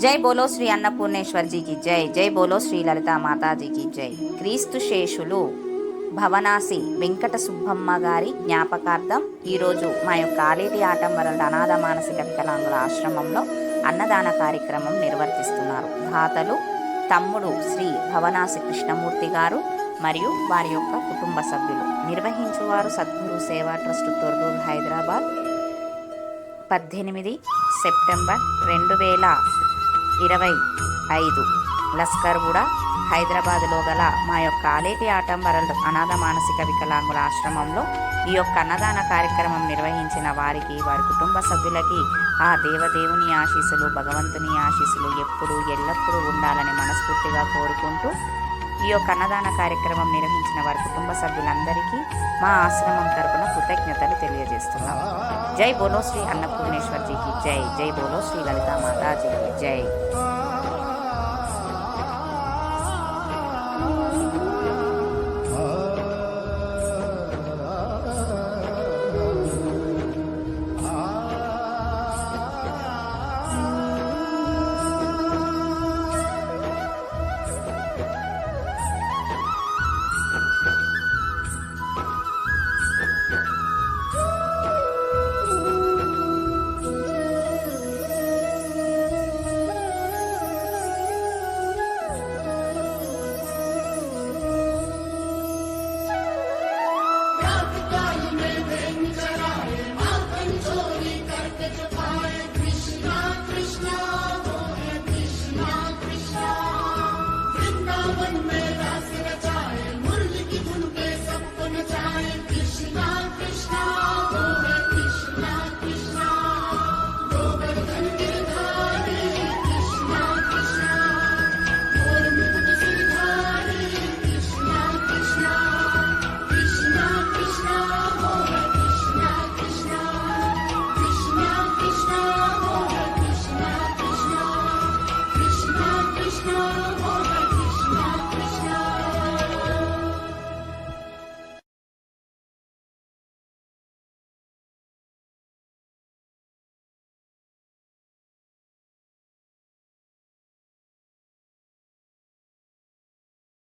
జై బోలో శ్రీ అన్నపూర్ణేశ్వర్జీకి జై. జై బోలో శ్రీ లలితా మాతాజీకి జై. క్రీస్తు శేషులు భవనాసి వెంకట సుబ్బమ్మ గారి జ్ఞాపకార్థం ఈరోజు మా యొక్క ఆలేటి ఆటంబరుల అనాథ మానసిక వికలాంగుల ఆశ్రమంలో అన్నదాన కార్యక్రమం నిర్వర్తిస్తున్నారు. దాతలు తమ్ముడు శ్రీ భవనాసి కృష్ణమూర్తి గారు మరియు వారి యొక్క కుటుంబ సభ్యులు. నిర్వహించువారు సద్గురు సేవా ట్రస్ట్ తొర్రూరు, హైదరాబాద్. 18 సెప్టెంబర్ 2025 లస్కర్గూడ, హైదరాబాద్లో గల మా యొక్క ఆలేటి ఆటంబరుల అనాథ మానసిక వికలాంగుల ఆశ్రమంలో ఈ యొక్క అన్నదాన కార్యక్రమం నిర్వహించిన వారికి, వారి కుటుంబ సభ్యులకి ఆ దేవదేవుని ఆశీస్సులు, భగవంతుని ఆశీస్సులు ఎప్పుడూ ఎల్లప్పుడూ ఉండాలని మనస్ఫూర్తిగా కోరుకుంటూ ఈ యొక్క అన్నదాన కార్యక్రమం నిర్వహించిన వారి కుటుంబ సభ్యులందరికీ మా ఆశ్రమం తరపున కృతజ్ఞతలు తెలియజేస్తున్నాం. జై బోలో శ్రీ అన్నపూర్ణేశ్వర్జీకి జై. జై బోలో శ్రీ లలితా మాతాజీకి జై.